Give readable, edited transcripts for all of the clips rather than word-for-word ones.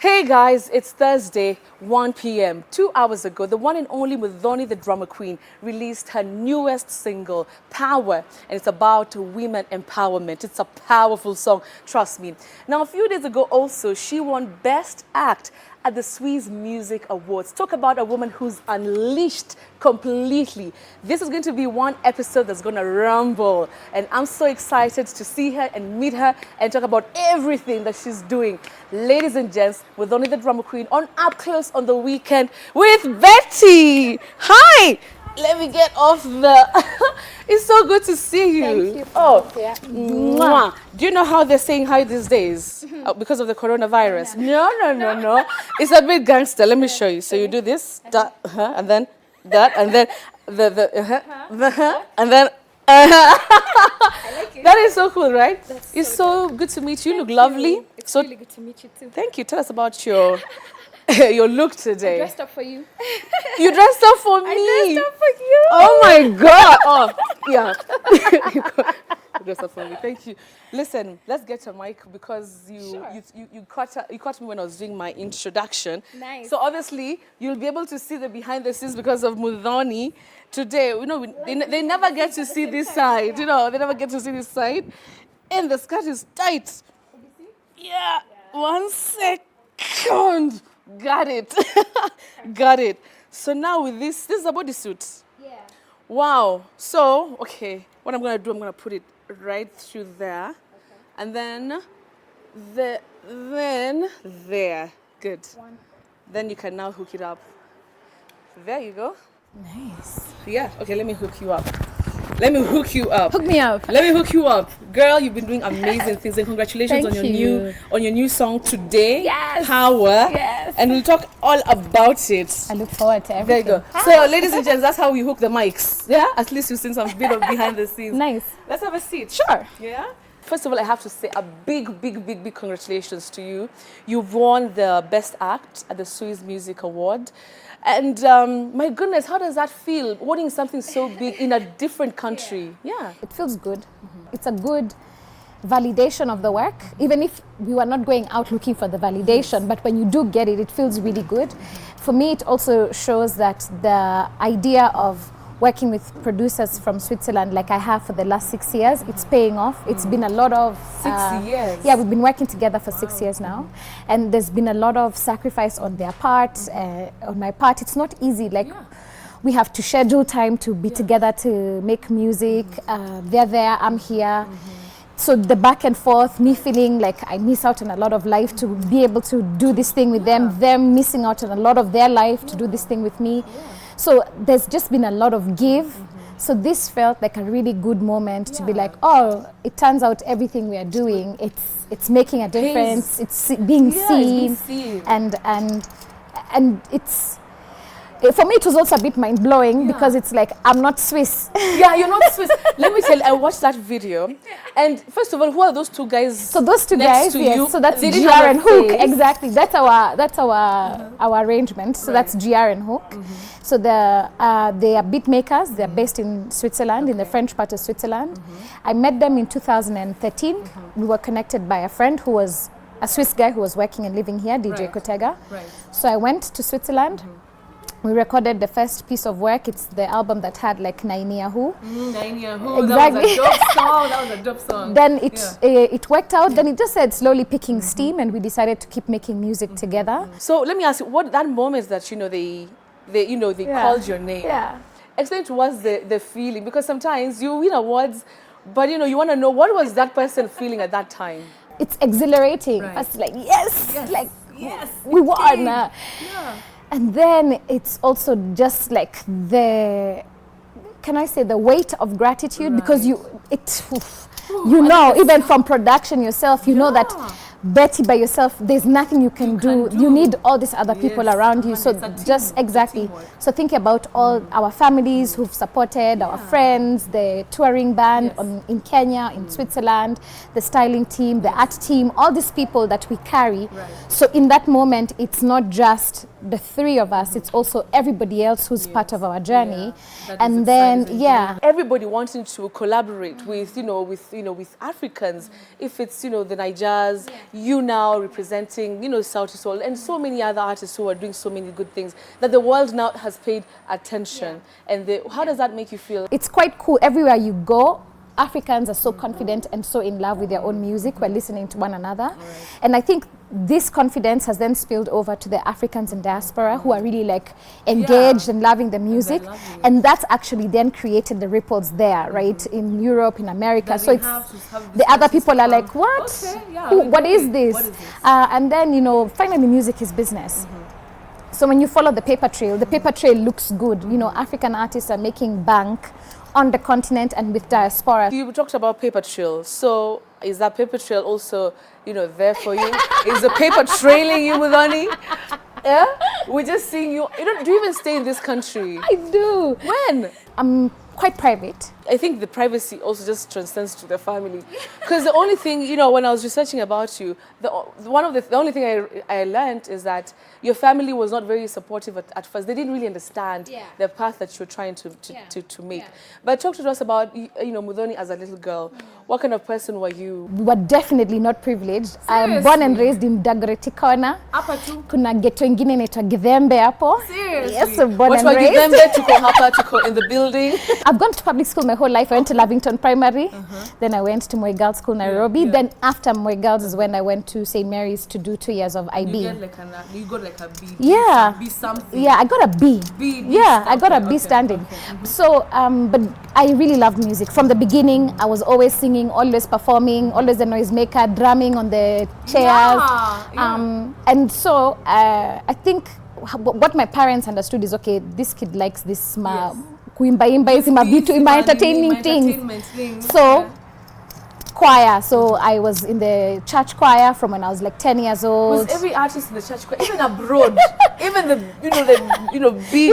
Hey guys, it's Thursday, 1 p.m. 2 hours ago, the one and only Muthoni the Drummer Queen released her newest single, Power, and it's about women empowerment. It's a powerful song, trust me. Now, a few days ago also, she won Best Act at the Swiss Music Awards. Talk about a woman who's unleashed completely. This is going to be one episode that's going to rumble, and I'm so excited to see her and meet her and talk about everything that she's doing. Ladies and gents, Muthoni the Drummer Queen on Upclose on the weekend with Betty. Hi! Let me get off the... It's so good to see you. Thank you. Oh, Yeah. mwah. Do you know how they're saying hi these days? Because of the coronavirus? No. It's a bit gangster. Let me show you. So you do this, that, and then that, and then and then... I like it. That is so cool, right? It's so good to meet you. You look lovely. It's so really good to meet you too. thank you. Tell us about your your look today. I dressed up for you. You dressed up for me. I dressed up for you. Oh my God. Oh, yeah. You dressed up for me. Thank you. Listen, let's get a mic because you caught me when I was doing my introduction. Nice. So obviously you'll be able to see the behind the scenes because of Muthoni. Today, you know, they never get to see this side. You know, they never get to see this side. And the skirt is tight. Yeah. 1 second. Got it. Got it. So now with this is a bodysuit. Yeah. Wow. So, okay, what I'm going to do, I'm going to put it right through there. Okay. And then there. Good. Then you can now hook it up. There you go. Nice. Yeah. Okay, let me hook you up. Let me hook you up. Hook me up. Let me hook you up. Girl, you've been doing amazing things, and congratulations Thank on you. your new song today. Yes. Power. Yes. And we'll talk all about it. I look forward to There everything. you go. So, ladies and gents, that's how we hook the mics. Yeah? At least you've seen some bit of behind the scenes. Nice. Let's have a seat. Sure. Yeah? First of all, I have to say a big congratulations to you. You've won the Best Act at the Swiss Music Award. And my goodness, how does that feel, winning something so big in a different country? Yeah. It feels good. Mm-hmm. It's a good validation of the work, even if we were not going out looking for the validation, but when you do get it, it feels really good. For me, it also shows that the idea of working with producers from Switzerland like I have for the last 6 years, it's paying off. It's been a lot of... 6 years? Yeah, we've been working together for 6 years now. And there's been a lot of sacrifice on their part, on my part. It's not easy. Like, we have to schedule time to be together to make music. They're there, I'm here. So the back and forth, me feeling like I miss out on a lot of life to be able to do this thing with them missing out on a lot of their life to do this thing with me. So there's just been a lot of give. So this felt like a really good moment to be like, oh, it turns out everything we are doing, it's making a difference. It's being seen. And it's, for me, it was also a bit mind-blowing because it's like, I'm not Swiss. Yeah, you're not Swiss. Let me tell you, I watched that video. And first of all, who are those two guys? So those two next guys, to yes. you? So that's They GR didn't have a and Hook. face. Exactly. That's our arrangement. So that's GR and Hook. So they are beat makers. They're based in Switzerland, in the French part of Switzerland. I met them in 2013. We were connected by a friend who was a Swiss guy who was working and living here, DJ Kotega. Right. So I went to Switzerland. We recorded the first piece of work. It's the album that had like Nainiahu. Nainiahu. Exactly. That was a dope song. Then it worked out. Then it just started slowly picking steam, and we decided to keep making music together. So let me ask you, what that moment that they called your name. Yeah. Explain to us the feeling, because sometimes you win awards, but you want to know what was that person feeling at that time. It's exhilarating. Right. First, like we won. Yeah. And then it's also just like the weight of gratitude, because even from production yourself, you know that Betty by yourself, there's nothing you can do. You need all these other people around you. So just exactly. So think about all our families who've supported, our friends, the touring band in Kenya, in Switzerland, the styling team, the art team, all these people that we carry. So in that moment, it's not just the three of us, it's also everybody else who's part of our journey. That is And then, exciting. Everybody wanting to collaborate with, with Africans. If it's, the Nigers, you now representing, South Soul, and so many other artists who are doing so many good things that the world now has paid attention. And how does that make you feel? It's quite cool. Everywhere you go, Africans are so confident and so in love with their own music. We're listening to one another. And I think this confidence has then spilled over to the Africans in diaspora who are really like engaged and loving the music. And that's actually then created the ripples there, right? In Europe, in America. So it's the other people are like, what? What is this? And then, finally music is business. So when you follow the paper trail looks good. African artists are making bank on the continent and with diaspora. You talked about paper trail. So is that paper trail also, there for you? Is the paper trailing you, Muthoni? Yeah? We're just seeing you. Do you even stay in this country? I do. When? I'm quite private. I think the privacy also just transcends to the family. Because the only thing, when I was researching about you, the only thing I learned is that your family was not very supportive at first. They didn't really understand the path that you're trying to make. But talk to us about, Muthoni as a little girl. What kind of person were you? We were definitely not privileged. I am born and raised in Dagoretti Corner. Hapa tu? Kuna ghetto ingine inaitwa Githembe hapo. Seriously? Yes, so born and What raised. Githembe tuko hapa, tuko in the building. I've gone to public school my whole life. I went to Lavington Primary. Then I went to Moi Girls School, Nairobi. Then after Moi Girls is when I went to St. Mary's to do 2 years of IB. You got like a B. Yeah. B something. Yeah, I got a B. I got a B okay, standing. okay. So, but I really loved music. From the beginning, I was always singing, always performing, always the noisemaker, drumming on the chairs. And so, I think what my parents understood is, okay, this kid likes this kuimba hizi mavitu, entertaining things. So, choir. So I was in the church choir from when I was like 10 years old. Was every artist in the church choir, even abroad, even the big,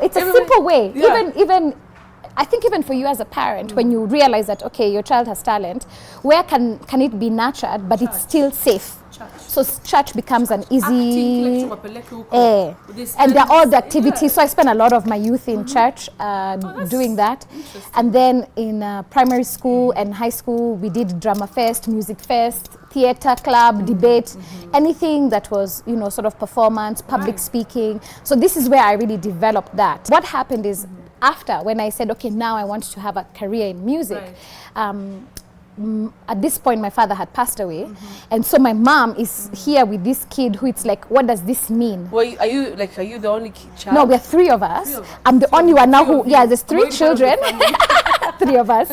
it's a simple way. Even I think even for you as a parent, when you realize that okay, your child has talent, where can it be nurtured, but it's still safe. So church becomes an easy, and they're all the activities. So I spent a lot of my youth in church doing that. And then in primary school and high school, we did drama fest, music fest, theater club, debate, anything that was, sort of performance, public speaking. So this is where I really developed that. What happened is after, when I said, okay, now I want to have a career in music, at this point my father had passed away, and so my mom is here with this kid who it's like, what does this mean? Well, are you the only child? No, we're three of us. I'm the only one now who, there's 3 children. 3 of us.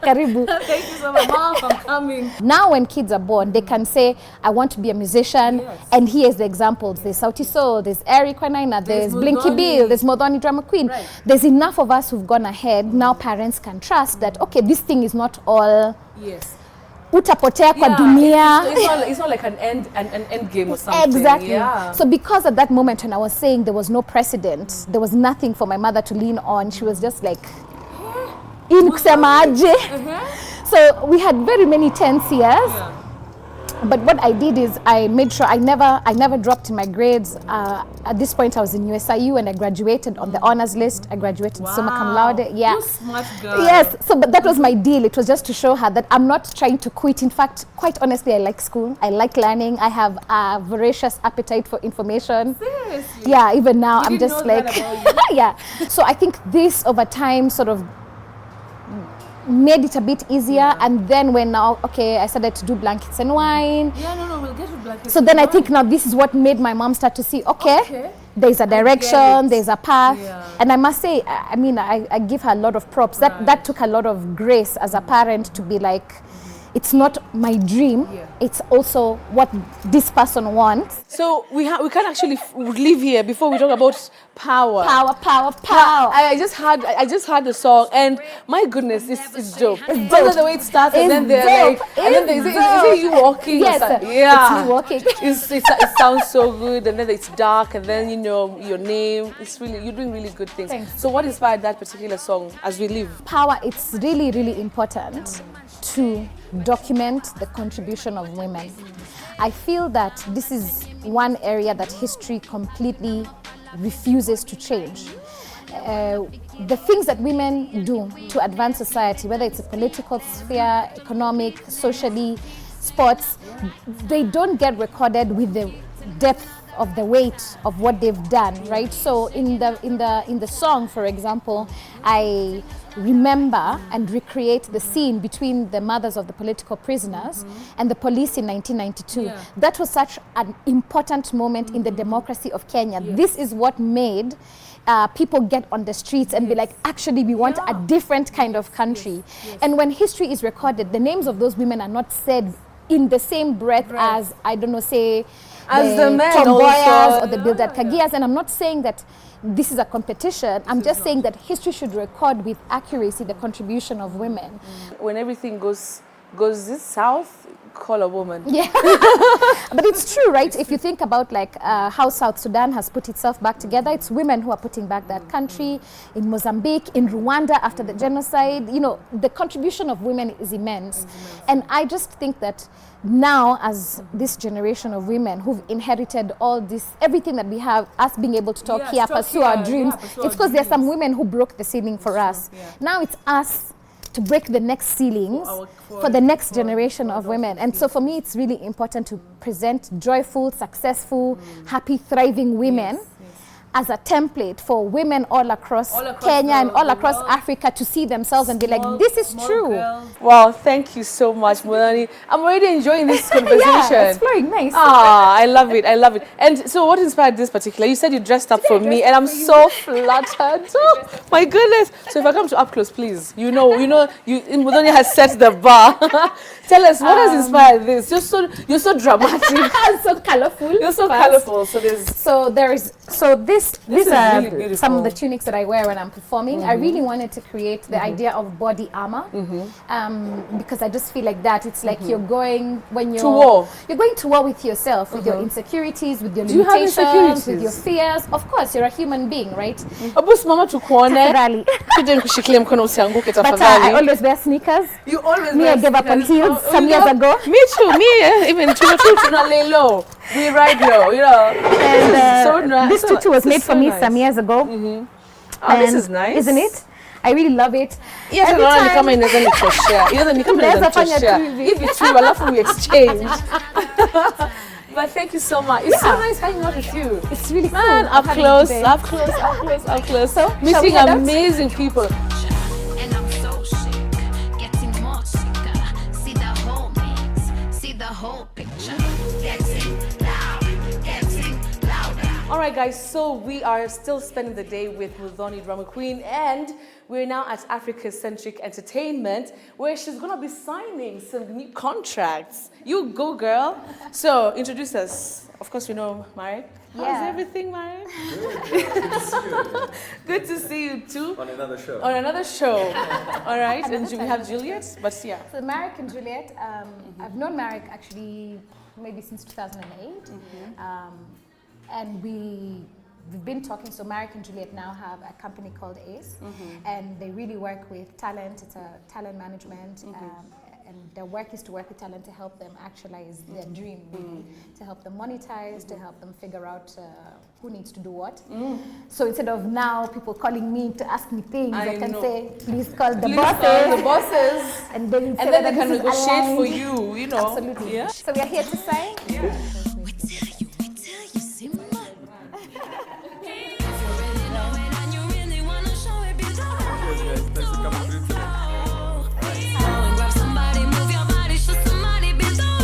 Karibu. Thank you so much, Mom, for coming. Now when kids are born, they can say, I want to be a musician. And here's the examples. There's Sauti Sol, there's Eric Wanaina, there's Blinky Bill, there's Muthoni Drummer Queen. There's enough of us who've gone ahead. Now parents can trust that, okay, this thing is not all utapotea kwa dunia. It's not like an end game or something. Exactly. So because at that moment when I was saying there was no precedent, there was nothing for my mother to lean on, she was just like, so we had very many tense years. But what I did is I made sure I never dropped in my grades. At this point I was in USIU and I graduated on the honors list. I graduated summa cum laude. Yeah. You smart girl. Yes. So but that was my deal. It was just to show her that I'm not trying to quit. In fact, quite honestly, I like school. I like learning. I have a voracious appetite for information. Seriously? Yeah, even now You I'm didn't just know like that about you? yeah. So I think this over time sort of made it a bit easier, and then when now I started to do blankets and wine. We'll get to blankets. So then I think now this is what made my mom start to see, there's a direction, there's a path. And I must say, I give her a lot of props. That took a lot of grace as a parent to be like, it's not my dream, it's also what this person wants. So we can actually leave here before we talk about power. Power. I just heard the song, and my goodness, it's dope. It's dope. The way it starts, and then they're like, and then is it you walking? Yes, it's me walking. It sounds so good, and then it's dark, and then your name. It's really, you're doing really good things. Thanks. So what inspired that particular song as we leave? Power. It's really, really important to document the contribution of women. I feel that this is one area that history completely refuses to change. The things that women do to advance society, whether it's a political sphere, economic, socially, sports, they don't get recorded with the depth of the weight of what they've done, right? So in the song, for example, I remember and recreate the scene between the mothers of the political prisoners and the police in 1992. Yeah. That was such an important moment in the democracy of Kenya. Yes. This is what made people get on the streets and be like, actually, we want a different kind of country. Yes. And when history is recorded, the names of those women are not said in the same breath as, I don't know, say, as the men Tomboyas also. or the Bildad Kagias. And I'm not saying that this is a competition. I'm just saying that history should record with accuracy the contribution of women. When everything goes this south, call a woman. Yeah, but it's true, right? If you think about like how South Sudan has put itself back together, it's women who are putting back that country. In Mozambique, in Rwanda after the genocide, you know, the contribution of women is immense. And I just think that now, as this generation of women who've inherited all this, everything that we have, us being able to talk here, pursue our dreams, it's because there's some women who broke the ceiling for us. Yeah. Now it's us to break the next ceilings for the next generation of women. And so for me, it's really important to present joyful, successful, happy, thriving women as a template for women all across Kenya and all across Africa to see themselves and be like, this is true. Wow, thank you so much, Muthoni. I'm already enjoying this conversation. Yeah, it's flowing nice. Ah, I love it. I love it. And so what inspired this particular? You said you dressed up for me and I'm so flattered. Oh, my goodness. So if I come to Upclose, please, Muthoni has set the bar. Tell us, what has inspired this? You're so dramatic. So colorful. You're so colorful. These are really some of the tunics that I wear when I'm performing. I really wanted to create the idea of body armor because I just feel like that. It's like you're going to war. You're going to war with yourself, with your insecurities, with your limitations, with your fears. Of course, you're a human being, right? Tafadhali. But I always wear sneakers. You always Me, I gave up on heels some years ago. Me too. Even to lay low. We ride low, you know. And so nice. this tutu was made for me nice. some years ago. Oh, this is nice. Isn't it? I really love it. Yes, Every time- if it's true, alafu we exchange. But thank you so much. It's so nice hanging out with you. It's really cool. Man, up close. So, meeting amazing people. And I'm so sick, getting more sicker. See the whole mix, see the whole picture. Getting louder. All right, guys, so we are still spending the day with Muthoni Drummer Queen, and we're now at Africa-Centric Entertainment, where she's going to be signing some new contracts. You go, girl. So, introduce us. Of course, we know Marek. How's everything, Marek? Good to see you too. On another show. On another show. All right, and we have Juliet, but yeah. So Marek and Juliet, I've known Marek actually maybe since 2008. And we've been talking, so Marek and Juliet now have a company called ACE, and they really work with talent. It's a talent management, and their work is to work with talent to help them actualize their dream, really, to help them monetize, to help them figure out who needs to do what. So instead of now people calling me to ask me things, I can say, please call the bosses. Call the bosses. And then they can negotiate for you, you know. Absolutely. Yeah. So we are here to sign. We tell you, Simba. You really know it and you really wanna show it below. Thanks for coming through today. And grab somebody, move your body, show somebody below.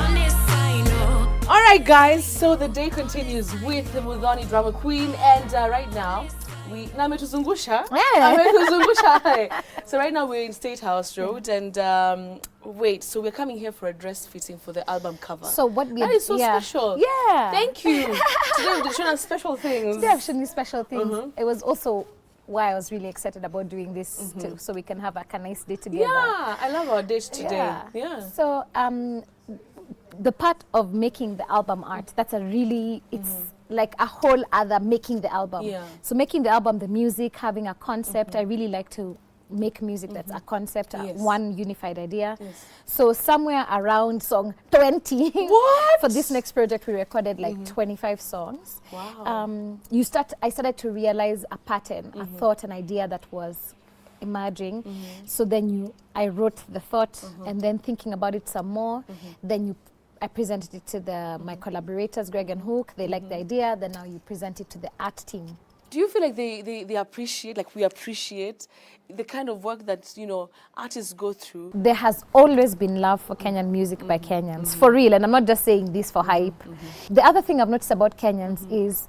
On this I know. All right, guys, so the day continues with the Muthoni Drummer Queen, and right now, ametuzungusha. So right now we're in State House Road, and wait, so we're coming here for a dress fitting for the album cover. So what we That is so special. Yeah. Thank you. Today we're showing us special things. Today I've shown you special things. It was also why I was really excited about doing this too, so we can have a nice day together. Yeah, I love our date today. Yeah. So the part of making the album art, that's a really, it's like a whole other making the album. Yeah. So making the album, the music, having a concept, I really like to make music that's a concept, Yes. one unified idea. Yes. So somewhere around song 20 What? for this next project we recorded like 25 songs. Wow. I started to realize a pattern, a thought, an idea that was emerging. So then I wrote the thought, and then thinking about it some more, then I presented it to my collaborators, Greg and Hook. They liked the idea. Then now you present it to the art team. Do you feel like they appreciate, like we appreciate the kind of work that, artists go through? There has always been love for Kenyan music by Kenyans, for real. And I'm not just saying this for hype. The other thing I've noticed about Kenyans is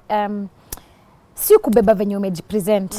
si kubeba venye umejipresent.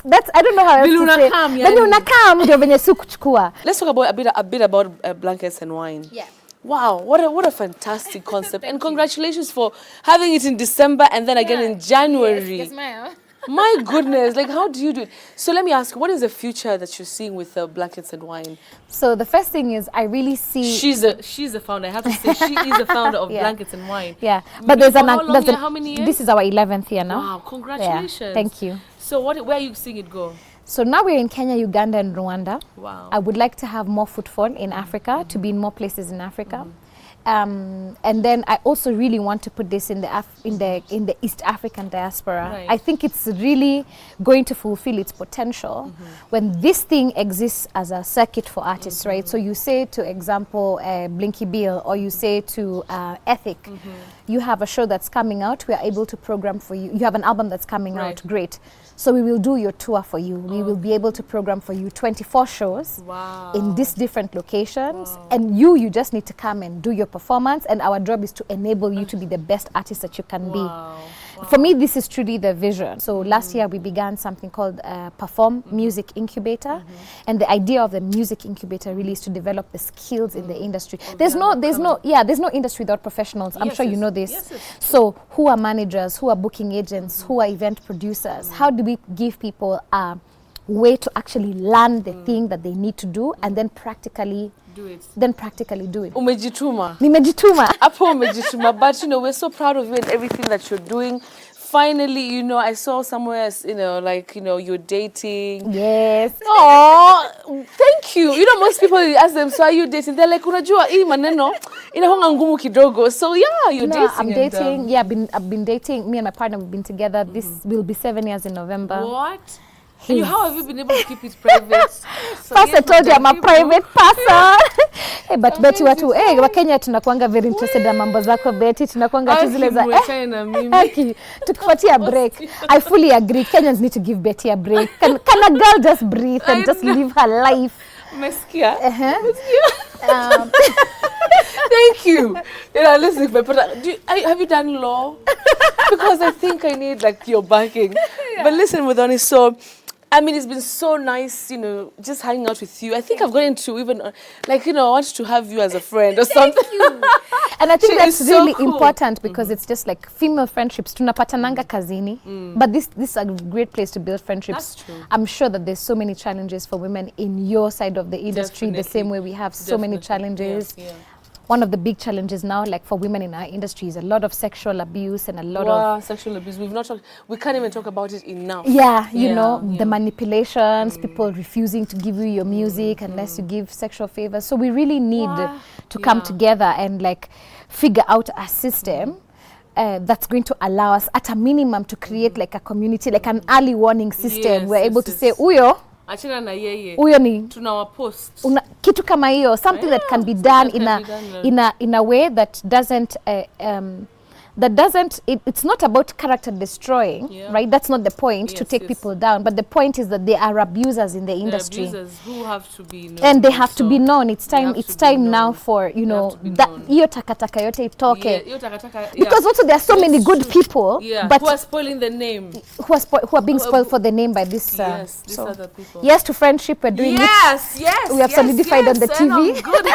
That's, I don't know how else to say. Venye unakam ndio venye si kuchukua. Let's talk about a bit about Blankets and Wine. Yeah. Wow, what a fantastic concept. And congratulations for having it in December and then again in January. Yes, ma'am. My goodness, like how do you do it? So let me ask, what is the future that you're seeing with Blankets and Wine? So the first thing is I really see... She's the founder. I have to say, she is the founder of Yeah. Blankets and Wine. Yeah, but there's how many years? This is our 11th year now. Wow, congratulations. Yeah, thank you. So where are you seeing it go? So now we're in Kenya, Uganda, and Rwanda. Wow. I would like to have more footfall in Africa, to be in more places in Africa. And then I also really want to put this in the East African diaspora. Right. I think it's really going to fulfill its potential when this thing exists as a circuit for artists, right? So you say, to example, Blinky Bill, or you say to Ethic, you have a show that's coming out, we are able to program for you. You have an album that's coming Right. out, great. So we will do your tour for you. We will be able to program for you 24 shows Wow. in these different locations. And you just need to come and do your performance. And our job is to enable you to be the best artist that you can be. Wow. For me, this is truly the vision. So last year we began something called Perform Music Incubator. And the idea of the music incubator really is to develop the skills in the industry. There's no industry without professionals. I'm Yes, sure you yes. know this. Yes, yes. So who are managers, who are booking agents, who are event producers? How do we give people a way to actually learn the thing that they need to do and then practically Do it. do it? Umejituma. Nimejituma. Apo umejituma. But we're so proud of you and everything that you're doing. Finally, I saw somewhere, you're dating. Yes. Oh, thank you. Most people, you ask them, so are you dating? They're like, unajua hii maneno inahonga ngumu kidogo. So yeah, you're dating. I'm dating. Yeah, I've been dating. Me and my partner, we've been together. This will be 7 years in November. What? And how have you been able to keep it private? So First I told you I'm a people. private person. Hey, but Betty watu, Wakenya tunakuanga very interested na mambo zako Betty, tunakuanga tu zile za Mwachane na mimi. tukupatia break. I fully agree. Kenyans need to give Betty a break. Can a girl just breathe and just live her life? Umesikia? Thank you. Listen, but have you done law? Because I think I need your backing. But listen, Muthoni, so it's been so nice, just hanging out with you. I think I've gotten to even, I want to have you as a friend or something. Thank you. And I think that's She is so really cool. important because it's just like female friendships. Tunapatananga kazini. But this is a great place to build friendships. That's true. I'm sure that there's so many challenges for women in your side of the industry, the same way we have so many challenges. Yes, yeah. One of the big challenges now, for women in our industry, is a lot of sexual abuse and a lot of sexual abuse. We can't even talk about it enough. the manipulations, people refusing to give you your music unless you give sexual favors. So we really need to come together and figure out a system that's going to allow us at a minimum to create a community, an early warning system. Yes, We're able to say, yes. Uyo ni Tunawapost. kitu kama hiyo, something that can be done in a way that doesn't it's not about character destroying, right? That's not the point, to take people down, but the point is that they are abusers in the industry. Abusers who have to be known. And they have to be known. It's time now known. for that hiyo takataka yote itoke. Hiyo takataka, Because also there are so many good people, but who are spoiling the name. who are being spoiled for the name by this. These so other people. yes to friendship, we're doing it. Yes. We have solidified on the and I'm TV. good.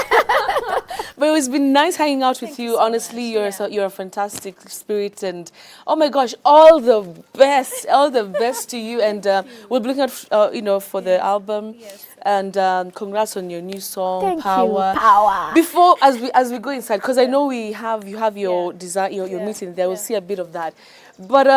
But it's been nice hanging out with you. Honestly, you're a fantastic spirit, and oh my gosh, all the best to you. And we'll be looking out, for the album. Yes. And congrats on your new song, Thank Power. you. Power. Before, as we go inside, because I know you have your design, your meeting there. We'll see a bit of that. But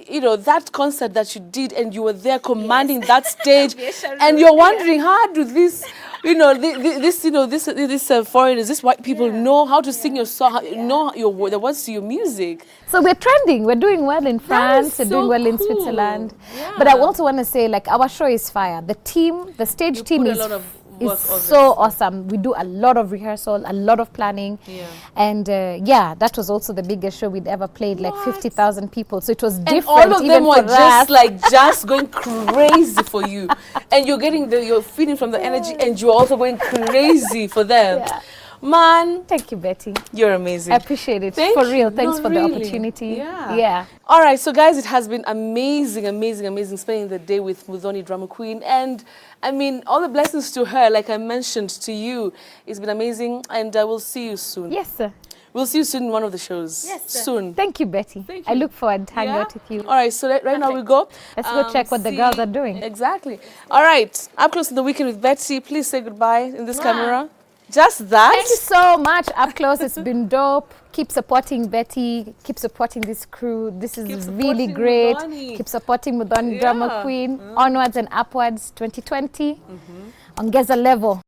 you know, that concert that you did and you were there commanding that stage and you're wondering, how do this, you know, this foreigners, these white people know how to sing your song, know the words to your music? So we're trending. We're doing well in France. We're doing well in Switzerland. Yeah. But I also want to say, like, our show is fire. The team, the stage team is so awesome. We do a lot of rehearsal, a lot of planning. Yeah. And yeah, that was also the biggest show we'd ever played, like 50,000 people. So it was different. And all of them were just going crazy for you. And you're getting you're feeling from the energy and you're also going crazy for them. Yeah. Man. Thank you, Betty. You're amazing. I appreciate it. For real. Thanks for the opportunity. Yeah. All right. So, guys, it has been amazing, amazing, amazing spending the day with Muthoni Drummer Queen. And, I mean, all the blessings to her, like I mentioned to you. It's been amazing. And we'll see you soon. Yes, sir. We'll see you soon in one of the shows. Yes, sir. Soon. Thank you, Betty. Thank you. I look forward to hanging out with you. All right. So, right now we go. Let's go check what the girls are doing. Exactly. All right. Up close to the weekend with Betty. Please say goodbye in this camera. Just that. Thank you so much, Up Close. It's been dope. Keep supporting Betty. Keep supporting this crew. This is really great. Keep supporting Muthoni Drummer Queen. Onwards and upwards 2020. Ongeza level.